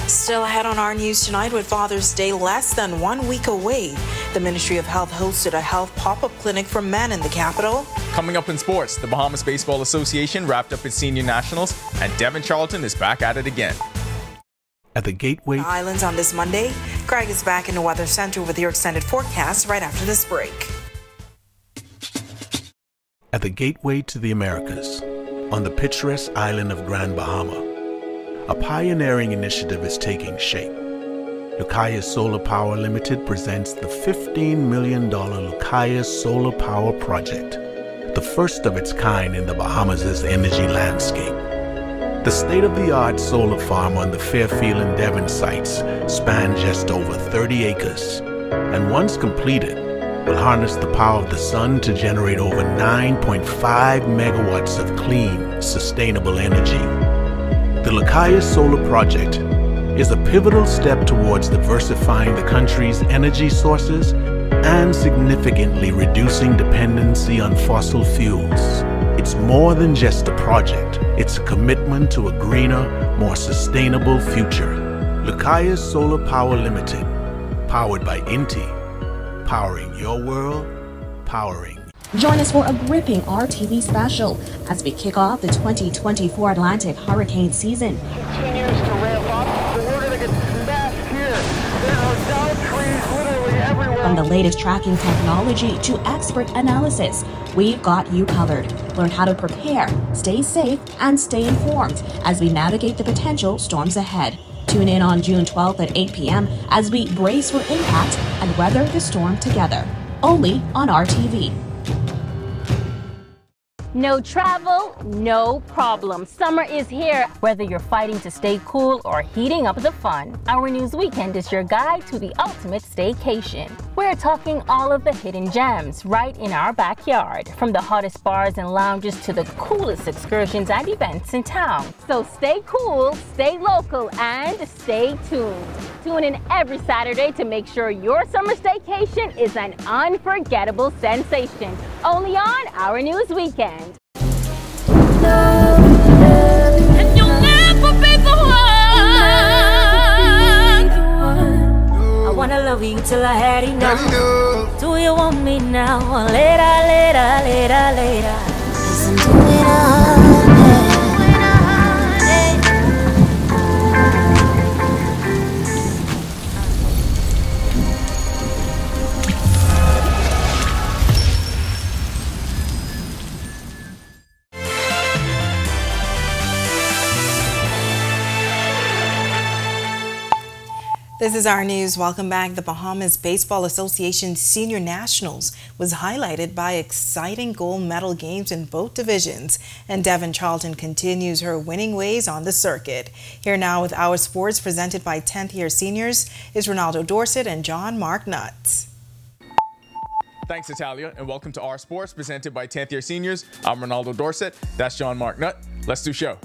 Still ahead on our news tonight, with Father's Day less than 1 week away, the Ministry of Health hosted a health pop-up clinic for men in the capital. Coming up in sports, the Bahamas Baseball Association wrapped up its senior nationals, and Devon Charlton is back at it again. At the Gateway Islands on this Monday, Greg is back in the Weather Center with your extended forecast right after this break. At the Gateway to the Americas, on the picturesque island of Grand Bahama, a pioneering initiative is taking shape. Lucaya Solar Power Limited presents the $15 million Lucaya Solar Power Project, the first of its kind in the Bahamas' energy landscape. The state-of-the-art solar farm on the Fairfield and Devon sites spans just over 30 acres, and once completed, will harness the power of the sun to generate over 9.5 megawatts of clean, sustainable energy. The Lucaya Solar Project is a pivotal step towards diversifying the country's energy sources and significantly reducing dependency on fossil fuels. It's more than just a project. It's a commitment to a greener, more sustainable future. Lucaya Solar Power Limited, powered by Inti, powering your world, powering. Join us for a gripping RTV special as we kick off the 2024 Atlantic hurricane season. Continues to ramp up. We're going to get smashed here. There are down trees literally everywhere. From the latest tracking technology to expert analysis, we've got you covered. Learn how to prepare, stay safe, and stay informed as we navigate the potential storms ahead. Tune in on June 12th at 8 p.m. as we brace for impact and weather the storm together. Only on RTV. No travel, no problem. Summer is here, whether you're fighting to stay cool or heating up the fun. Our News Weekend is your guide to the ultimate staycation. We're talking all of the hidden gems right in our backyard, from the hottest bars and lounges to the coolest excursions and events in town. So stay cool, stay local, and stay tuned. Tune in every Saturday to make sure your summer staycation is an unforgettable sensation. Only on Our News Weekend. And you'll never be the one. I wanna love you till I had enough. Do you want me now or later, later, later, later? Listen to me now. This is our news. Welcome back. The Bahamas Baseball Association Senior Nationals was highlighted by exciting gold medal games in both divisions, and Devon Charlton continues her winning ways on the circuit. Here now with Our Sports, presented by 10th year seniors, is Ronaldo Dorset and John Mark Nutt. Thanks, Natalia, and welcome to Our Sports, presented by 10th year seniors. I'm Ronaldo Dorset. That's John Mark Nutt. Let's do show.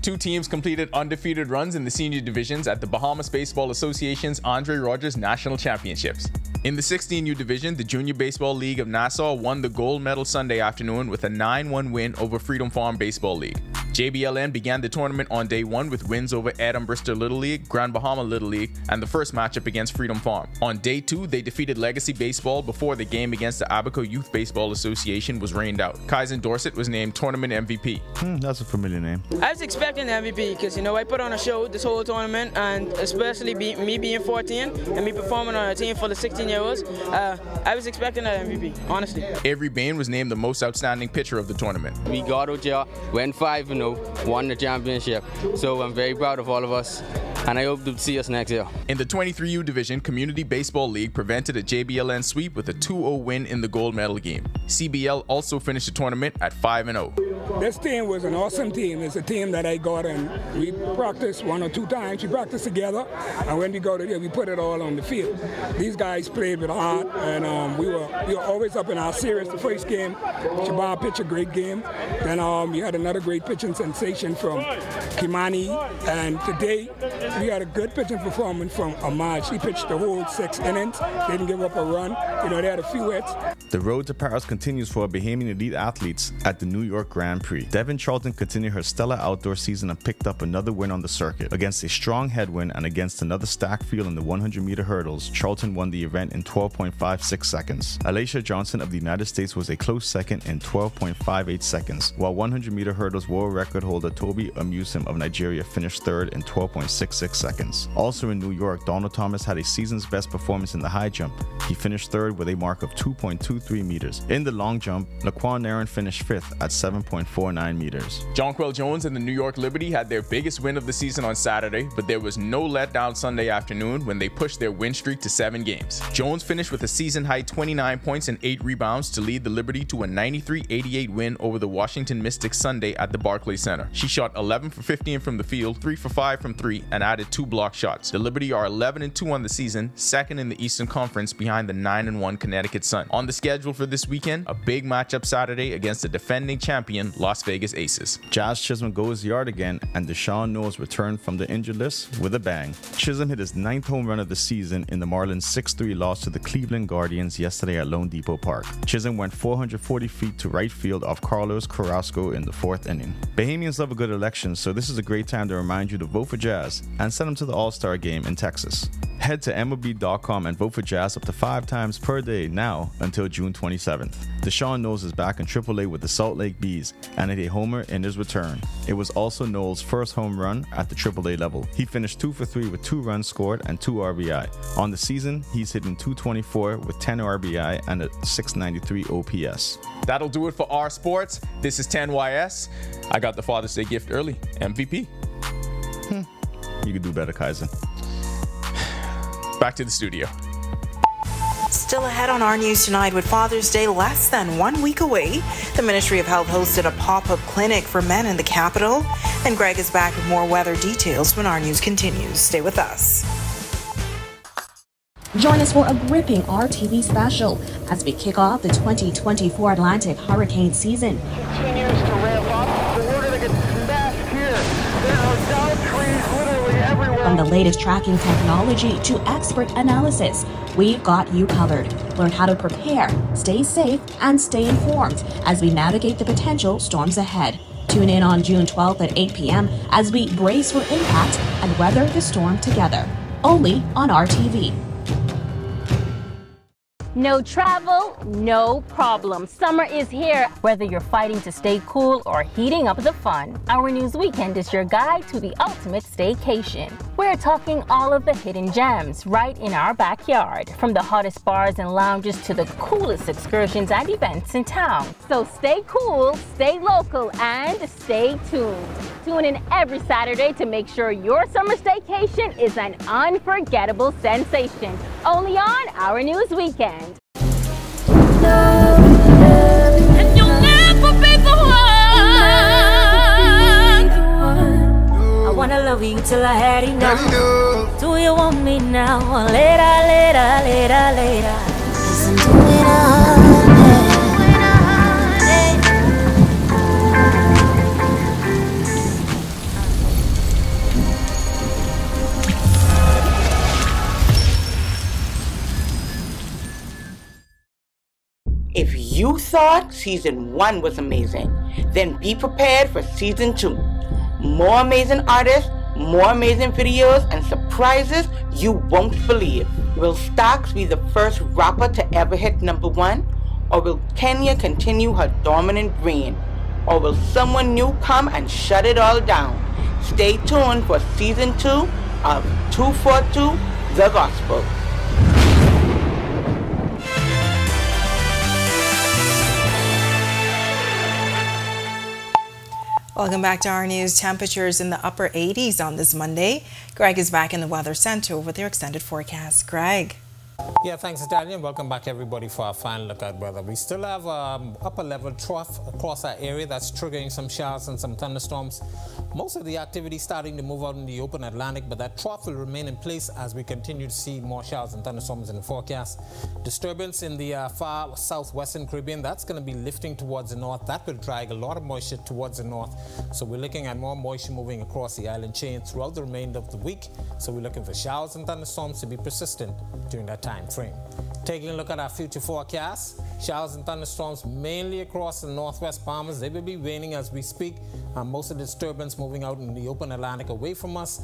Two teams completed undefeated runs in the senior divisions at the Bahamas Baseball Association's Andre Rogers National Championships. In the 16U division, the Junior Baseball League of Nassau won the gold medal Sunday afternoon with a 9-1 win over Freedom Farm Baseball League. JBLN began the tournament on day one with wins over Adam Bristol Little League, Grand Bahama Little League, and the first matchup against Freedom Farm. On day two, they defeated Legacy Baseball before the game against the Abaco Youth Baseball Association was rained out. Kaizen Dorset was named tournament MVP. That's a familiar name. I was expecting the MVP because, I put on a show this whole tournament, and especially me being 14 and me performing on a team full of 16-year-olds, I was expecting an MVP, honestly. Avery Bain was named the most outstanding pitcher of the tournament. We got out here, went 5-0, won the championship. So I'm very proud of all of us, and I hope to see us next year. In the 23U division, Community Baseball League prevented a JBLN sweep with a 2-0 win in the gold medal game. CBL also finished the tournament at 5-0. This team was an awesome team. It's a team that I got, and we practiced 1 or 2 times. We practiced together, and when we go there, we put it all on the field. These guys played with heart, and we were always up in our series. The first game, Shaban pitched a great game. Then we had another great pitching sensation from Kimani, and today we had a good pitching performance from Ahmad. She pitched the whole 6 innings. They didn't give up a run. They had a few hits. The road to Paris continues for Bahamian elite athletes at the New York Grand Prix. Devon Charlton continued her stellar outdoor season and picked up another win on the circuit. Against a strong headwind and against another stacked field in the 100-meter hurdles, Charlton won the event in 12.56 seconds. Alicia Johnson of the United States was a close second in 12.58 seconds, while 100-meter hurdles world record holder Toby Amusim of Nigeria finished third in 12.66 seconds. Also in New York, Donald Thomas had a season's best performance in the high jump. He finished third with a mark of 2.23 meters. In the long jump, Laquan Nairn finished fifth at 7.49 meters. Jonquil Jones and the New York Liberty had their biggest win of the season on Saturday, but there was no letdown Sunday afternoon when they pushed their win streak to 7 games. Jones finished with a season-high 29 points and 8 rebounds to lead the Liberty to a 93-88 win over the Washington Mystics Sunday at the Barclays Center. She shot 11 for 15 from the field, 3 for 5 from 3, and added 2 block shots. The Liberty are 11-2 on the season, second in the Eastern Conference behind the 9-1 Connecticut Sun. On the schedule for this weekend, a big matchup Saturday against the defending champion Las Vegas Aces. Jazz Chisholm goes yard again, and Deshaun Knowles returned from the injured list with a bang. Chisholm hit his 9th home run of the season in the Marlins' 6-3 loss to the Cleveland Guardians yesterday at Lone Depot Park. Chisholm went 440 feet to right field off Carlos Carrasco in the 4th inning. Bahamians love a good election, so this is a great time to remind you to vote for Jazz and send them to the All-Star game in Texas. Head to MLB.com and vote for Jazz up to 5 times per day now until June 27th. Deshaun Knowles is back in AAA with the Salt Lake Bees and hit a homer in his return. It was also Knowles' first home run at the AAA level. He finished 2 for 3 with 2 runs scored and 2 RBI. On the season, he's hitting .224 with 10 RBI and a .693 OPS. That'll do it for our sports. This is 10YS. I got the Father's Day gift early. MVP. You could do better, Kaizen. Back to the studio. Still ahead on our news tonight, with Father's Day less than 1 week away, the Ministry of Health hosted a pop-up clinic for men in the capital. And Greg is back with more weather details when our news continues. Stay with us. Join us for a gripping RTV special as we kick off the 2024 Atlantic hurricane season. Continues to ramp up. We're going to get smashed here. There are down trees literally everywhere. From the latest tracking technology to expert analysis, we've got you covered. Learn how to prepare, stay safe, and stay informed as we navigate the potential storms ahead. Tune in on June 12th at 8 p.m. as we brace for impact and weather the storm together. Only on RTV. No travel, no problem. Summer is here, whether you're fighting to stay cool or heating up the fun. Our News Weekend is your guide to the ultimate staycation. We're talking all of the hidden gems right in our backyard, from the hottest bars and lounges to the coolest excursions and events in town. So stay cool, stay local, and stay tuned. Tune in every Saturday to make sure your summer staycation is an unforgettable sensation. Only on Our News Weekend. And you'll never be the one. I wanna love you till I had enough. Do you want me now or later, later, later, later? Listen to it If you thought Season 1 was amazing, then be prepared for Season 2. More amazing artists, more amazing videos, and surprises you won't believe. Will Stax be the first rapper to ever hit #1? Or will Kenya continue her dominant reign? Or will someone new come and shut it all down? Stay tuned for Season 2 of 242 The Gospel. Welcome back to our news. Temperatures in the upper 80s on this Monday. Greg is back in the Weather Center with their extended forecast. Greg. Yeah, thanks, Natalia, and welcome back, everybody, for our final look at weather. We still have upper level trough across our area that's triggering some showers and some thunderstorms. Most of the activity starting to move out in the open Atlantic, but that trough will remain in place as we continue to see more showers and thunderstorms in the forecast. Disturbance in the far southwestern Caribbean, that's going to be lifting towards the north. That will drag a lot of moisture towards the north. So we're looking at more moisture moving across the island chain throughout the remainder of the week. So we're looking for showers and thunderstorms to be persistent during that time frame. Taking a look at our future forecast, showers and thunderstorms mainly across the northwest Bahamas. They will be raining as we speak. Most of the disturbance moving out in the open Atlantic away from us.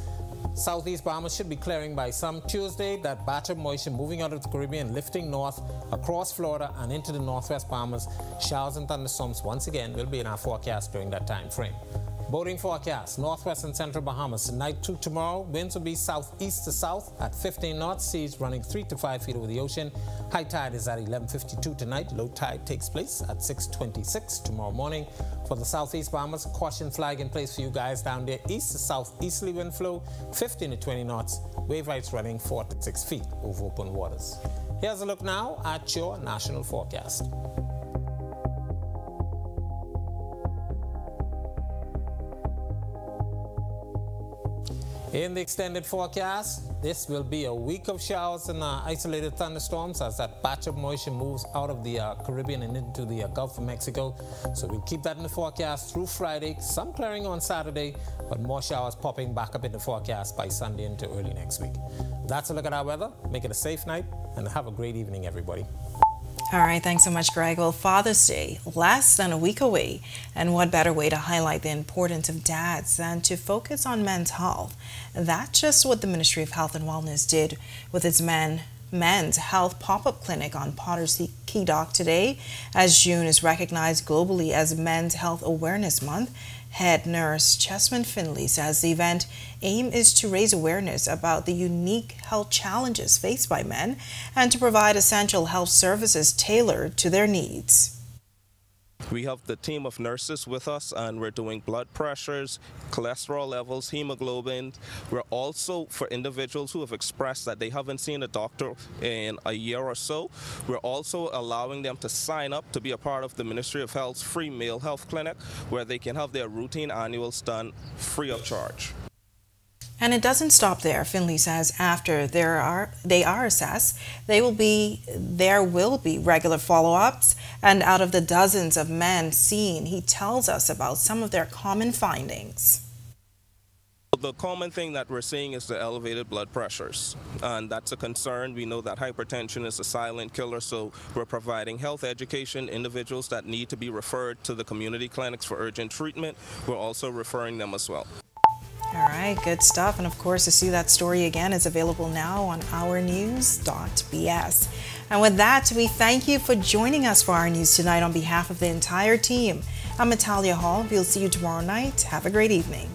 Southeast Bahamas should be clearing by some Tuesday. That batch of moisture moving out of the Caribbean, lifting north across Florida and into the northwest Bahamas. Showers and thunderstorms once again will be in our forecast during that time frame. Boating forecast, northwest and central Bahamas. Tonight to tomorrow, winds will be southeast to south at 15 knots, seas running 3 to 5 feet over the ocean. High tide is at 11:52 tonight. Low tide takes place at 6:26 tomorrow morning. For the southeast Bahamas, caution flag in place for you guys down there. East to south easterly wind flow, 15 to 20 knots. Wave heights running 4 to 6 feet over open waters. Here's a look now at your national forecast. In the extended forecast, this will be a week of showers and isolated thunderstorms as that batch of moisture moves out of the Caribbean and into the Gulf of Mexico. So we'll keep that in the forecast through Friday. Some clearing on Saturday, but more showers popping back up in the forecast by Sunday into early next week. That's a look at our weather. Make it a safe night and have a great evening, everybody. All right, thanks so much, Greg. Well, Father's Day, less than a week away, and what better way to highlight the importance of dads than to focus on men's health? That's just what the Ministry of Health and Wellness did with its men's health pop-up clinic on Potter's Key Dock today, as June is recognized globally as Men's Health Awareness Month. Head nurse Chessman Finley says the event aim is to raise awareness about the unique health challenges faced by men and to provide essential health services tailored to their needs. We have the team of nurses with us, and we're doing blood pressures, cholesterol levels, hemoglobin. We're also, for individuals who have expressed that they haven't seen a doctor in a year or so, we're also allowing them to sign up to be a part of the Ministry of Health's free male health clinic, where they can have their routine annuals done free of charge. And it doesn't stop there. Finley says after they are assessed, there will be regular follow-ups, and out of the dozens of men seen, he tells us about some of their common findings. The common thing that we're seeing is the elevated blood pressures, and that's a concern. We know that hypertension is a silent killer, so we're providing health education. Individuals that need to be referred to the community clinics for urgent treatment, we're also referring them as well. All right, good stuff. And of course, to see that story again is available now on ournews.bs. And with that, we thank you for joining us for our news tonight on behalf of the entire team. I'm Natalia Hall. We'll see you tomorrow night. Have a great evening.